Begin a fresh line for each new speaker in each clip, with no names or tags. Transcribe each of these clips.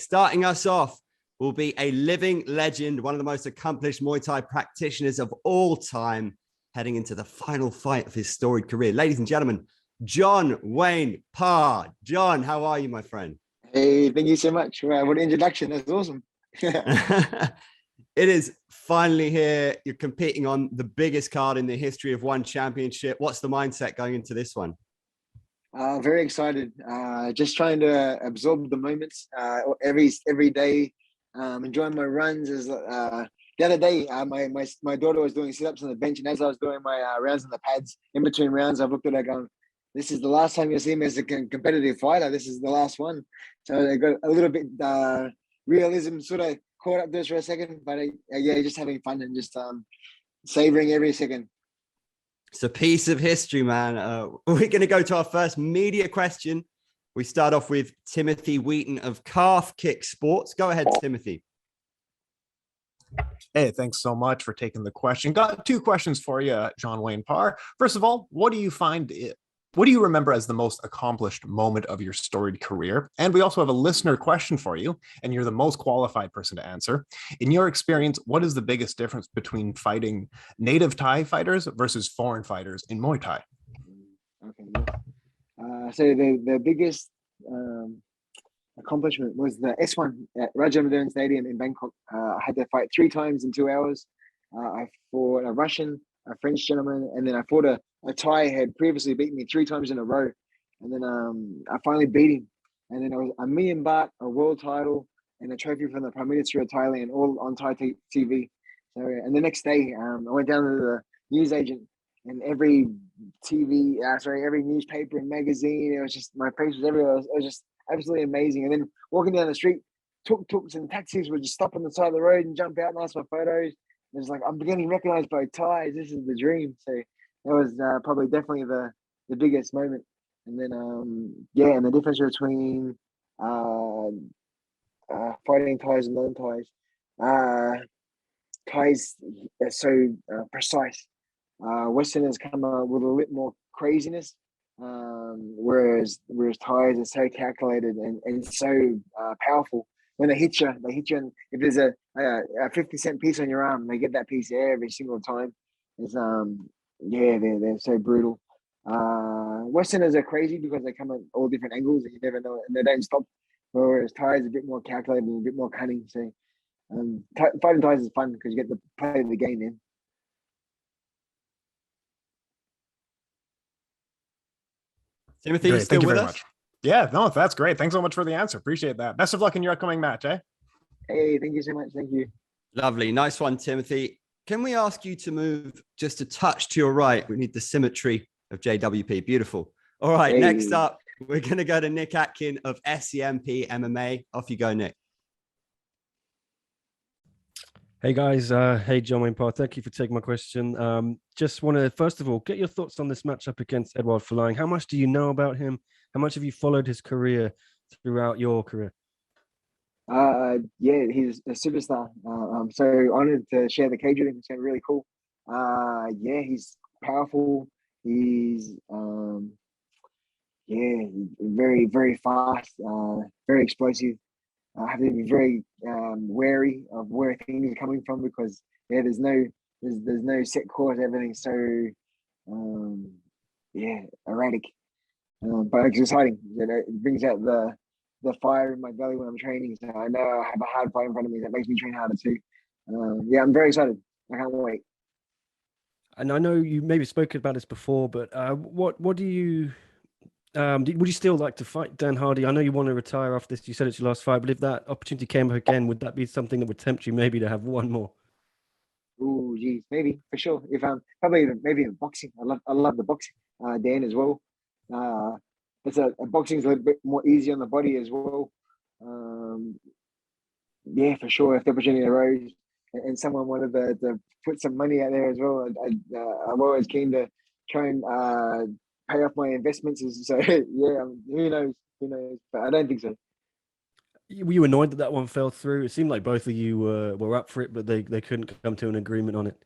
Starting us off will be a living legend, one of the most accomplished Muay Thai practitioners of all time, heading into the final fight of his storied career. Ladies and gentlemen, John Wayne Parr. John, how are you, my friend?
Hey, thank you so much. Wow, what an introduction. That's awesome.
It is finally here. You're competing on the biggest card in the history of one championship. What's the mindset going into this one?
Very excited. Just trying to absorb the moments every day. Enjoying my runs. The other day, my daughter was doing sit-ups on the bench, and as I was doing my rounds on the pads, in between rounds, I've looked at her going, this is the last time you'll see me as a competitive fighter. This is the last one. So I got a little bit realism sort of caught up to us for a second, but yeah, just having fun and just savoring every second.
It's a piece of history, man. We're going to go to our first media question. We start off with Timothy Wheaton of Calf Kick Sports. Go ahead, Timothy.
Hey, thanks so much for taking the question. Got two questions for you, John Wayne Parr. First of all, what do you remember as the most accomplished moment of your storied career? And we also have a listener question for you, and you're the most qualified person to answer. In your experience, what is the biggest difference between fighting native Thai fighters versus foreign fighters in Muay Thai?
Okay. So the biggest accomplishment was the S1 at Raja Modern Stadium in Bangkok. I had to fight 3 times in 2 hours. I fought a Russian, a French gentleman, and then I fought a Thai had previously beaten me 3 times in a row. And then I finally beat him. And then it was $1 million, a world title, and a trophy from the Prime Minister of Thailand, all on Thai TV. So, and the next day, I went down to the news agent, and every every newspaper and magazine, it was just, my face was everywhere. It was just absolutely amazing. And then walking down the street, tuk-tuks and taxis would just stop on the side of the road and jump out and ask for photos. It was like, I'm getting recognized by Thais. This is the dream. So that was probably definitely the biggest moment. And then, and the difference between fighting Thais and non-Thais. Thais are so precise. Westerners come up with a little more craziness, whereas Thais are so calculated and so powerful. When they hit you, and if there's a 50-cent piece on your arm, they get that piece every single time. It's they're so brutal. Westerners are crazy because they come at all different angles and you never know, and they don't stop. Whereas Thais are a bit more calculated and a bit more cunning. So fighting Thais is fun because you get to play the game in.
Timothy, you still with us?
Much. Yeah, no, that's great. Thanks so much for the answer. Appreciate that. Best of luck in your upcoming match, eh?
Hey, thank you so much. Thank you.
Lovely. Nice one, Timothy. Can we ask you to move just a touch to your right? We need the symmetry of JWP. Beautiful. All right, Next up, we're going to go to Nick Atkin of SCMP MMA. Off you go, Nick.
Hey guys, hey John Wayne Parr, thank you for taking my question. Just want to first of all get your thoughts on this matchup against Eduard Folayang. How much do you know about him? How much have you followed his career throughout your career?
Yeah, he's a superstar. I'm so honored to share the cage with him. It's been really cool. He's powerful. He's very, very fast, very explosive. I have to be very wary of where things are coming from because there's no set course. Everything's so erratic, but it's exciting. You know, it brings out the fire in my belly when I'm training. So I know I have a hard fight in front of me that makes me train harder too. I'm very excited. I can't wait.
And I know you maybe spoke about this before, but what do you? Would you still like to fight Dan Hardy? I know you want to retire after this. You said it's your last fight, but if that opportunity came up again, would that be something that would tempt you maybe to have one more?
Oh, geez, maybe for sure. If probably maybe in boxing, I love the boxing. Dan as well. It's boxing's a little bit more easy on the body as well. For sure. If the opportunity arose and someone wanted to put some money out there as well, I'm always keen to try and pay off my investments. So who knows? But I don't think so.
Were you annoyed that one fell through? It seemed like both of you were up for it, but they couldn't come to an agreement on it.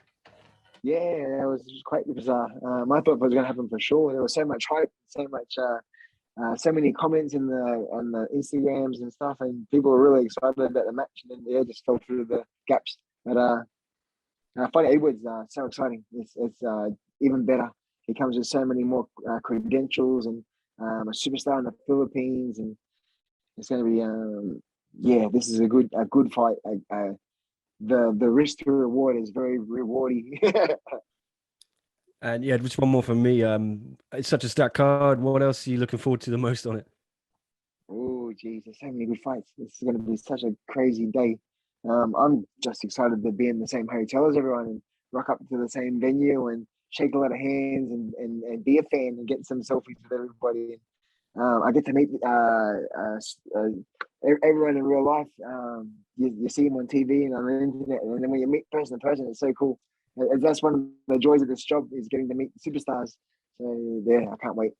Yeah, it was quite bizarre. I thought it was going to happen for sure. There was so much hype, so much so many comments in on the Instagrams and stuff, and people were really excited about the match. And then yeah, just fell through the gaps. But fighting Edward's so exciting. It's even better. He comes with so many more credentials and a superstar in the Philippines, and it's going to be yeah. This is a good fight. The risk to reward is very rewarding.
And yeah, just one more from me. It's such a stacked card. What else are you looking forward to the most on it?
Oh, geez, there's so many good fights. This is going to be such a crazy day. I'm just excited to be in the same hotel as everyone and rock up to the same venue and shake a lot of hands and be a fan and get some selfies with everybody. I get to meet everyone in real life. You see them on TV and on the internet, and then when you meet person to person, it's so cool. That's one of the joys of this job, is getting to meet superstars. So yeah, I can't wait.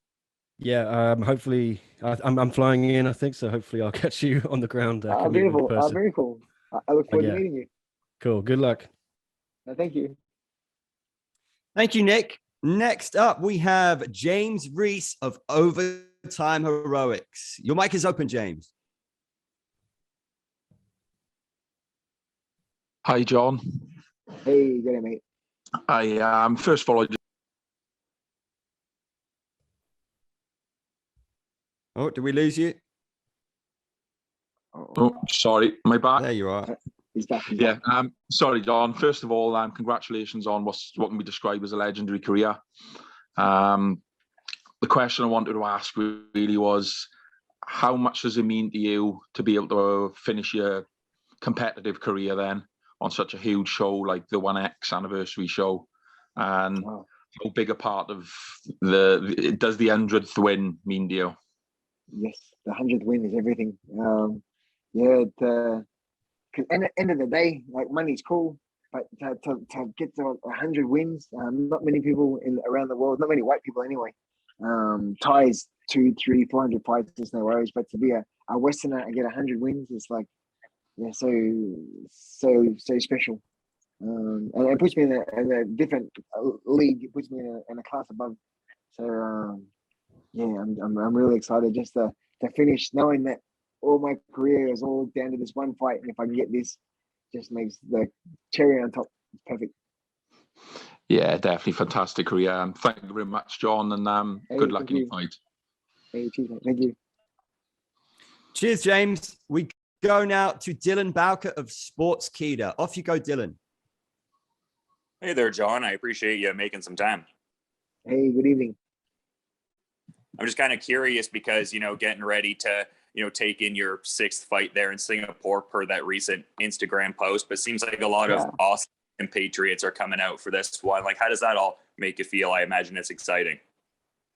Yeah, hopefully I'm flying in, I think, so hopefully I'll catch you on the ground. Can meet you in
Beautiful.
person.
Very cool. I look forward to meeting you.
Cool. Good luck.
Thank you.
Thank you, Nick. Next up, we have James Reese of Overtime Heroics. Your mic is open, James.
Hi, John.
Hey, good day, mate.
I first of all,
Oh, did we lose you?
oh, sorry, my bad.
There you are.
He's back.
Yeah, sorry, John. First of all, congratulations on what can be described as a legendary career. The question I wanted to ask really was, how much does it mean to you to be able to finish your competitive career then on such a huge show like the 1X anniversary show? And
Wow.
how big a part of does the 100th win mean to you?
Yes, the 100th win is everything. Yeah, cause at the end of the day, like, money's cool, but to get to 100 wins, not many people around the world, not many white people anyway. Ties 200, 300, 400 fights is no worries, but to be a Westerner and get 100 wins, it's like, yeah, so special. And it puts me in a different league. It puts me in a class above. So yeah, I'm really excited just to finish, knowing that all my career is all down to this one fight, and if I can get this, just makes the cherry on top. It's perfect.
Yeah, definitely fantastic career. Thank you very much, John, and good luck in your fight.
Hey, cheers, thank you.
Cheers, James. We go now to Dylan Bowker of Sports Keeda. Off you go, Dylan.
Hey there, John. I appreciate you making some time.
Hey, good evening.
I'm just kind of curious because, getting ready to, take in your 6th fight there in Singapore per that recent Instagram post, but seems like a lot of awesome Patriots are coming out for this one. Like, how does that all make you feel? I imagine it's exciting.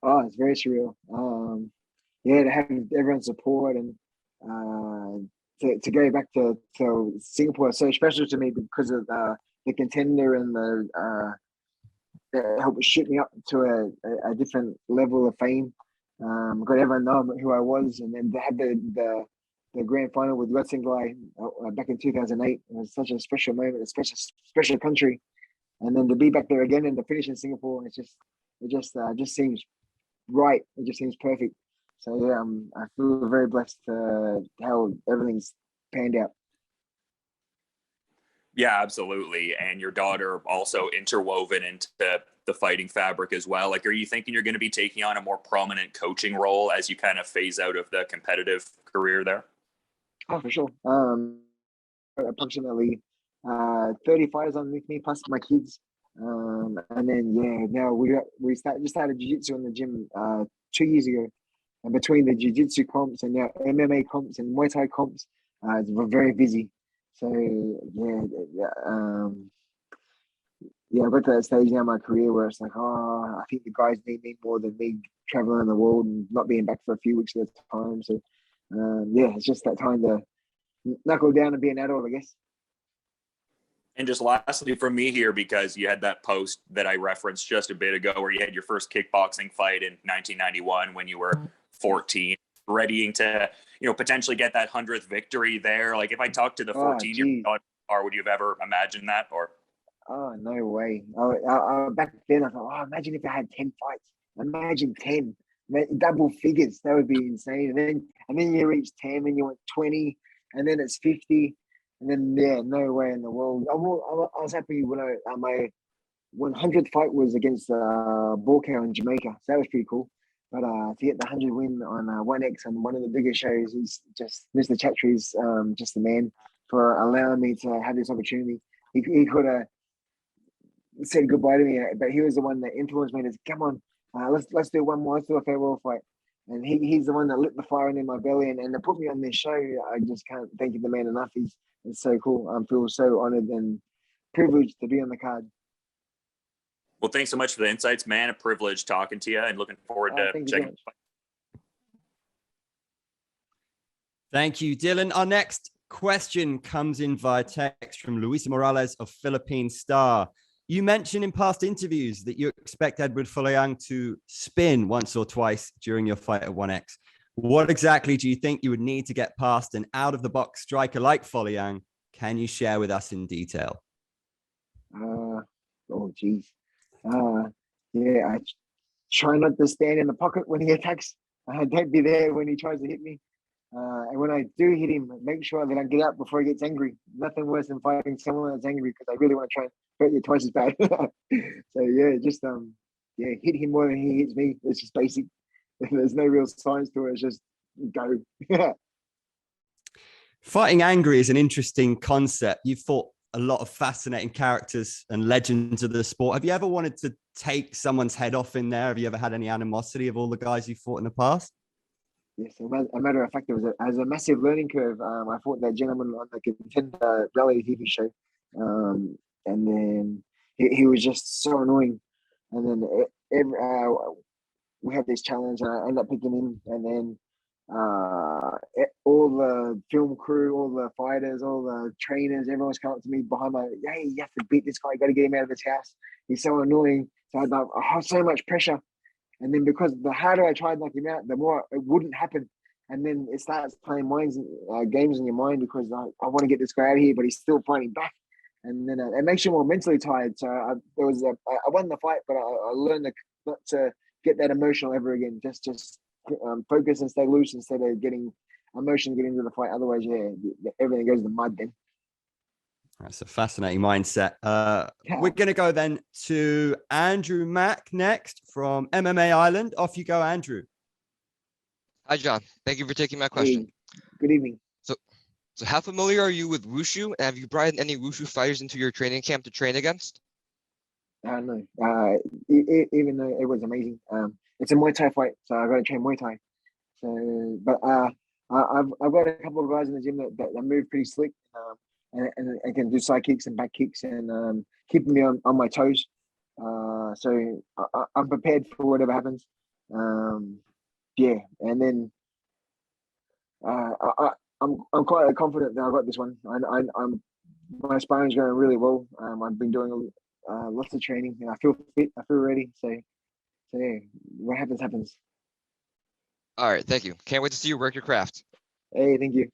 Oh, it's very surreal. Yeah, to have everyone's support and to go back to Singapore is so special to me because of the contender and that helped shoot me up to a different level of fame. Got everyone know who I was, and then to have the grand final with Wrestling Guy back in 2008. It was such a special moment, a special country, and then to be back there again and to finish in Singapore, it just seems right. It just seems perfect. So yeah, I feel very blessed how everything's panned out.
Yeah, absolutely. And your daughter also interwoven into the fighting fabric as well. Like, are you thinking you're going to be taking on a more prominent coaching role as you kind of phase out of the competitive career there?
Oh, for sure. Approximately 30 fighters underneath me, plus my kids. And then now we started jiu-jitsu in the gym 2 years ago. And between the jiu-jitsu comps and now MMA comps and Muay Thai comps, we're very busy. So I've got to that stage now in my career where it's like, I think the guys need me more than me traveling the world and not being back for a few weeks at a time. So it's just that time to knuckle down and be an adult, I guess.
And just lastly from me here, because you had that post that I referenced just a bit ago where you had your first kickboxing fight in 1991 when you were 14, readying to, potentially get that 100th victory there. Like, if I talked to the 14-year-old daughter, would you have ever imagined that? Or?
Oh, no way. I back then I thought, imagine if I had 10 fights. Imagine 10. double figures. That would be insane. And then you reach 10, then you want 20, and then it's 50, and then no way in the world. I was happy when my 100th fight was against Borkow in Jamaica. So that was pretty cool. But to get the 100 win on 1X on one of the biggest shows is just Mr. Chatri's just the man for allowing me to have this opportunity. He could have said goodbye to me, but he was the one that influenced me to come on, let's do one more, let's do a farewell fight. And he's the one that lit the fire in my belly and to put me on this show. I just can't thank the man enough. It's so cool. I feel so honored and privileged to be on the card.
Well, thanks so much for the insights, man. A privilege talking to you and looking forward to checking.
Thank you, Dylan. Our next question comes in via text from Luisa Morales of Philippine Star. You mentioned in past interviews that you expect Eduard Folayang to spin once or twice during your fight at 1X. What exactly do you think you would need to get past an out-of-the-box striker like Folayang? Can you share with us in detail?
Oh, geez. I try not to stand in the pocket when he attacks. Don't be there when he tries to hit me. And when I do hit him, make sure that I get out before he gets angry. Nothing worse than fighting someone that's angry because I really want to try and hurt you twice as bad. So just hit him more than he hits me. It's just basic. There's no real science to it. It's just go.
Fighting angry is an interesting concept. You've fought a lot of fascinating characters and legends of the sport. Have you ever wanted to take someone's head off in there? Have you ever had any animosity of all the guys you fought in the past?
Yes, as a matter of fact, it was a massive learning curve. I fought that gentleman on the Contender reality TV show, and then he was just so annoying. And then we had this challenge, and I ended up picking him. And then all the film crew, all the fighters, all the trainers, everyone's coming up to me behind my, hey, you have to beat this guy. You got to get him out of his house. He's so annoying. So I had so much pressure. And then because the harder I tried to knock him out, the more it wouldn't happen. And then it starts playing games in your mind because I want to get this guy out of here, but he's still fighting back. And then it makes you more mentally tired. So I won the fight, but I learned not to get that emotional ever again. Just focus and stay loose instead of getting emotion getting into the fight. Otherwise, everything goes to the mud then.
That's a fascinating mindset. We're going to go then to Andrew Mack next from MMA Island. Off you go, Andrew.
Hi, John. Thank you for taking my question.
Hey, good evening.
So how familiar are you with Wushu? And have you brought in any Wushu fighters into your training camp to train against?
No. Even though it was amazing. It's a Muay Thai fight, so I got to train Muay Thai. So, but I've got a couple of guys in the gym that move pretty slick. And I can do side kicks and back kicks and keeping me on my toes. So I'm prepared for whatever happens. And then I'm quite confident that I got this one. My sparring's going really well. I've been doing lots of training and I feel fit. I feel ready. So what happens.
All right, thank you. Can't wait to see you work your craft.
Hey, thank you.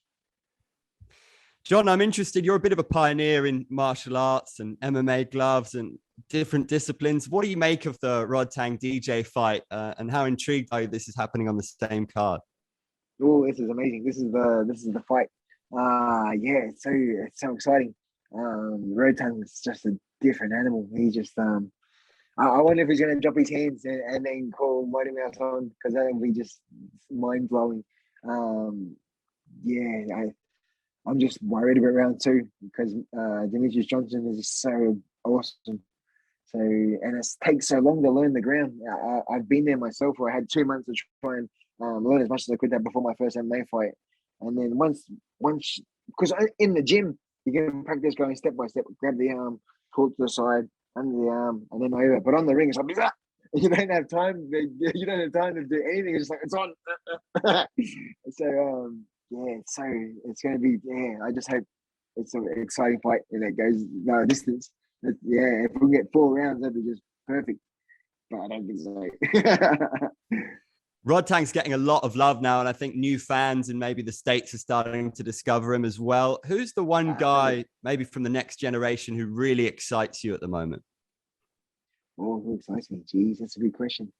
John, I'm interested. You're a bit of a pioneer in martial arts and MMA gloves and different disciplines. What do you make of the Rodtang DJ fight and how intrigued are you this is happening on the same card?
Oh, this is amazing. This is the fight. It's so exciting. Rodtang is just a different animal. He just I wonder if he's gonna drop his hands and then call Mighty Mouse on because that would be just mind blowing. I'm just worried about round two because Demetrius Johnson is so awesome. So and it takes so long to learn the ground. I've been there myself where I had 2 months to try and learn as much as I could before my first MMA fight. And then once because in the gym you can practice going step by step, grab the arm, pull to the side, under the arm, and then over. But on the ring, it's like you don't have time. You don't have time to do anything. It's just like it's on. So it's going to be. I just hope it's an exciting fight and it goes no distance. If we can get 4 rounds, that'd be just perfect. But I don't think so.
Rodtang's getting a lot of love now, and I think new fans in maybe the States are starting to discover him as well. Who's the one guy, maybe from the next generation, who really excites you at the moment?
Oh, who excites me? Geez, that's a good question.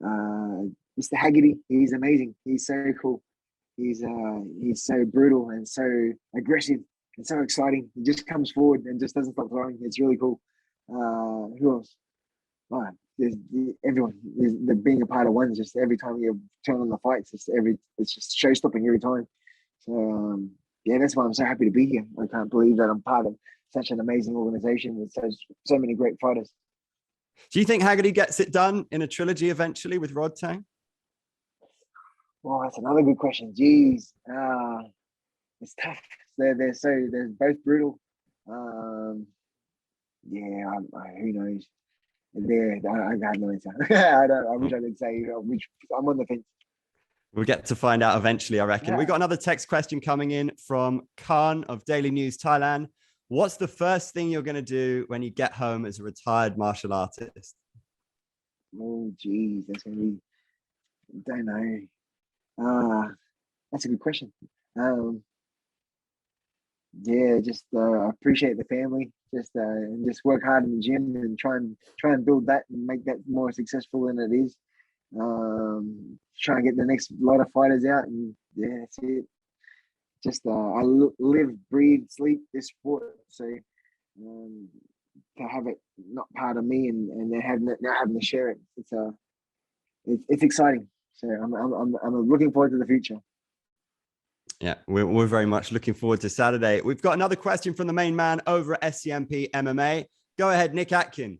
Mr. Haggerty, he's amazing. He's so cool. He's so brutal and so aggressive and so exciting. He just comes forward and just doesn't stop throwing. It's really cool. Who else? Oh, there's everyone. The being a part of one is just every time you turn on the fights, it's just show stopping every time. So yeah, that's why I'm so happy to be here. I can't believe that I'm part of such an amazing organization with so many great fighters.
Do you think Haggerty gets it done in a trilogy eventually with Rod Tang?
Well, that's another good question. Jeez, it's tough. They're both brutal. Yeah, who knows? I got no answer. I wish I could say, which I'm on the fence.
We'll get to find out eventually, I reckon.
Yeah.
We got another text question coming in from Khan of Daily News Thailand. What's the first thing you're going to do when you get home as a retired martial artist?
Oh, geez, that's going to be, don't know. That's a good question. Yeah, just appreciate the family, and just work hard in the gym and try and build that and make that more successful than it is. Try and get the next lot of fighters out, and yeah, that's it. Just I live, breathe, sleep this sport, so to have it not part of me and then having to share it, it's exciting. So I'm looking forward to the future.
Yeah, we're very much looking forward to Saturday. We've got another question from the main man over at SCMP MMA. Go ahead, Nick Atkin.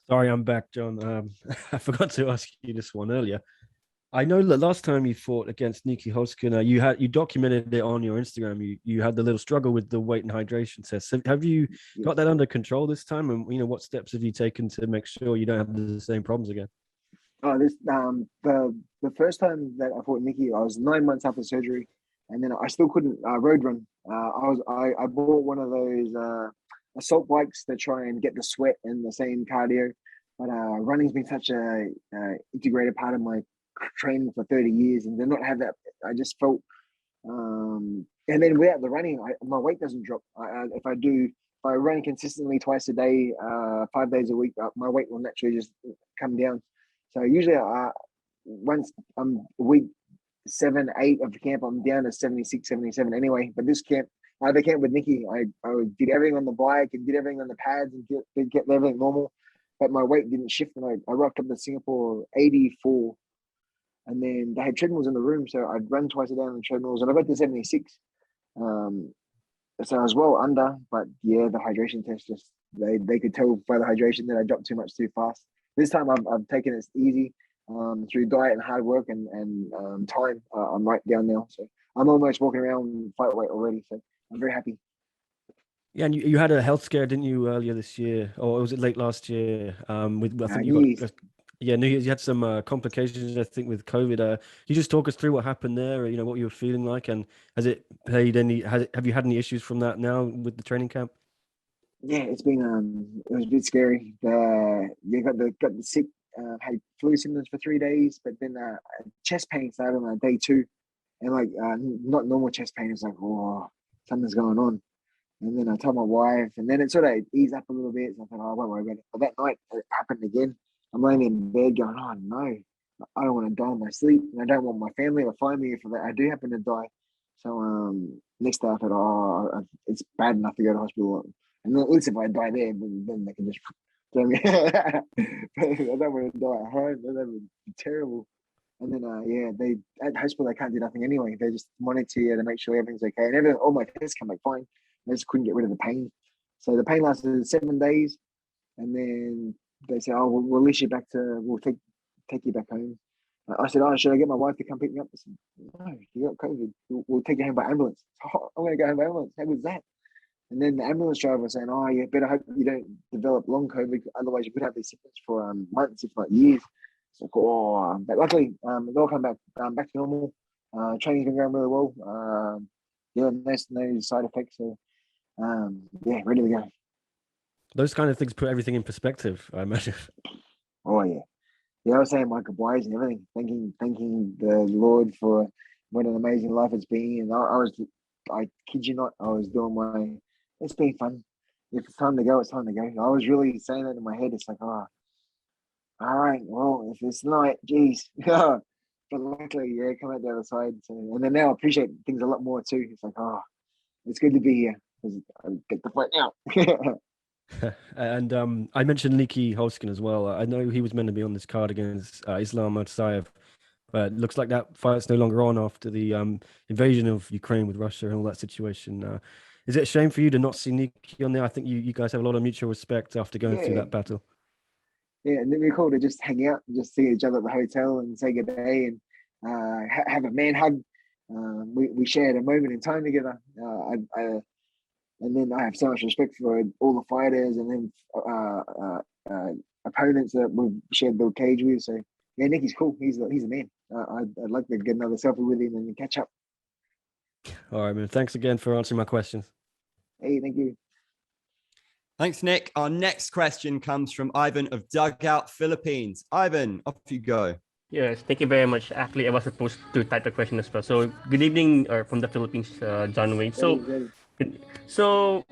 Sorry, I'm back, John. I forgot to ask you this one earlier. I know the last time you fought against Nikki Hoskina, you documented it on your Instagram. You had the little struggle with the weight and hydration test. So have you got that under control this time? And what steps have you taken to make sure you don't have the same problems again?
Oh, the first time that I fought Nikki, I was 9 months after surgery, and then I still couldn't road run. I bought one of those assault bikes to try and get the sweat and the same cardio. But running's been such a integrated part of my training for 30 years, and to not have that, I just felt. And then without the running, my weight doesn't drop. If I run consistently twice a day, 5 days a week, my weight will naturally just come down. So usually, once I'm week 7, 8 of the camp, I'm down to 76, 77 anyway. But this camp, the camp with Nikki, I did everything on the bike and did everything on the pads and get everything normal. But my weight didn't shift, and I rocked up to Singapore 84. And then they had treadmills in the room, so I'd run twice a day on the treadmills, and I got to 76. So I was well under, but yeah, the hydration test they could tell by the hydration that I dropped too much too fast. This time I've taken it easy through diet and hard work and time. I'm right down now, so I'm almost walking around fight weight already. So I'm very happy.
Yeah, and you had a health scare, didn't you, earlier this year, or was it late last year? With I think you got. Yeah, New Year's, you had some complications, I think, with COVID. Can you just talk us through what happened there, or, what you were feeling like, and has it played have you had any issues from that now with the training camp?
Yeah, it's been it was a bit scary. Got the sick, had flu symptoms for 3 days, but then chest pain started on day 2, and not normal chest pain. It's like, oh, something's going on. And then I told my wife, and then it sort of eased up a little bit. So I thought, oh, I won't worry about it. But that night it happened again. I'm laying in bed going, oh no, I don't want to die in my sleep, and I don't want my family to find me if I do happen to die. So next day I thought, oh, it's bad enough to go to hospital, and at least if I die there, then they can just throw me. I don't want to die at home. That would be terrible. And then they at hospital they can't do nothing anyway. They just monitor you to make sure everything's okay, and all my tests come back fine. They just couldn't get rid of the pain. So the pain lasted 7 days, and then they said, "Oh, we'll release you back we'll take you back home." I said, "Oh, should I get my wife to come pick me up?" I said, "No, you got COVID. We'll take you home by ambulance." Oh, I'm going to go home by ambulance. How was that? And then the ambulance driver was saying, "Oh, you better hope you don't develop long COVID. Otherwise, you could have these symptoms for months, if not years." So, but luckily, it's all come back to normal. Training's been going really well. Yeah, no side effects. So, yeah, ready to go.
Those kind of things put everything in perspective, I imagine.
Oh yeah. Yeah, I was saying my goodbyes and everything, thanking the Lord for what an amazing life it's been. And I kid you not, I was doing it's been fun. If it's time to go, it's time to go. I was really saying that in my head. It's like, all right, well, if it's not, geez. But luckily, yeah, come out the other side. So, and then now I appreciate things a lot more too. It's like, oh, it's good to be here because I get the fight now.
And I mentioned Leaky Holskin as well. I know he was meant to be on this card against Islam Matsayev, but it looks like that fight's no longer on after the invasion of Ukraine with Russia and all that situation. Is it a shame for you to not see Nikki on there? I think you guys have a lot of mutual respect after going through
Yeah.
that battle.
Yeah, and it'd be cool to just hang out and just see each other at the hotel and say good day and have a man hug. We shared a moment in time together. And then I have so much respect for all the fighters and then opponents that we've shared the cage with. So yeah, Nicky's cool. He's the man. I'd like to get another selfie with him and catch up.
All right, man. Thanks again for answering my questions.
Hey, thank you.
Thanks, Nick. Our next question comes from Ivan of Dugout, Philippines. Ivan, off you go.
Yes, thank you very much. Actually, I was supposed to type the question as well. So, good evening, or from the Philippines, John Wayne. So,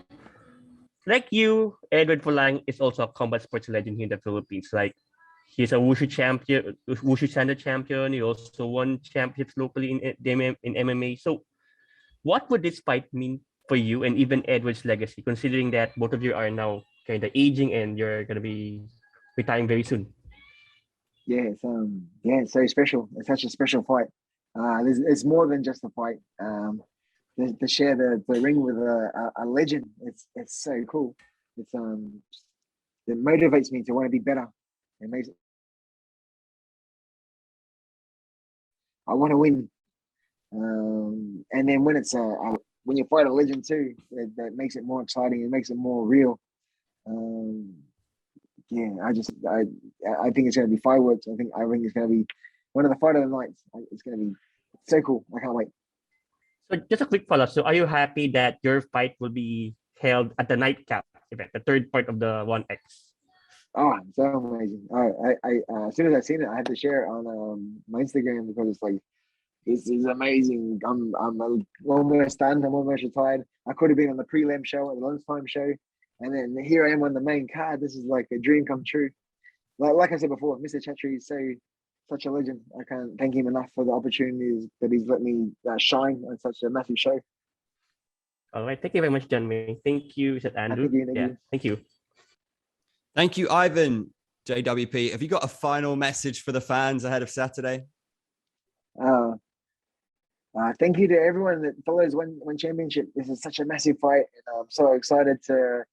like you, Eduard Folayang is also a combat sports legend here in the Philippines. Like, he's a wushu champion, wushu standard champion. He also won championships locally in MMA. So, what would this fight mean for you and even Edward's legacy, considering that both of you are now kind of aging and you're gonna be retiring very soon?
Yeah, it's so special. It's such a special fight. It's more than just a fight. To share the ring with a legend, it's so cool. It motivates me to want to be better. It makes I want to win. And then when it's when you fight a legend too, that makes it more exciting. It makes it more real. Yeah, I think it's going to be fireworks. I think it's going to be one of the fight of the nights. It's going to be so cool. I can't wait.
So just a quick follow-up. So are you happy that your fight will be held at the nightcap event, the third part of the 1X?
Oh, so amazing! I as soon as I seen it, I had to share it on my Instagram because it's like this is amazing. I'm almost done. I'm almost retired. I could have been on the prelim show, at the lunchtime show, and then here I am on the main card. This is like a dream come true. Like I said before, Mr. Chatri is such a legend. I can't thank him enough for the opportunities that he's let me shine on such a massive show.
All right, thank you very much, John May. Thank you, is that Andrew? Thank you.
Thank you, Ivan. JWP, have you got a final message for the fans ahead of Saturday?
Thank you to everyone that follows One Championship. This is such a massive fight, and I'm so excited to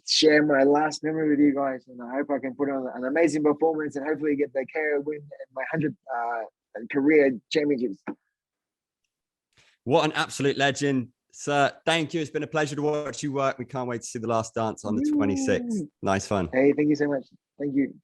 share my last memory with you guys. And I hope I can put on an amazing performance and hopefully get the KO win and my 100 career championships.
What an absolute legend. Sir, thank you. It's been a pleasure to watch you work. We can't wait to see the last dance on the 26th. Nice fun.
Hey, thank you so much. Thank you.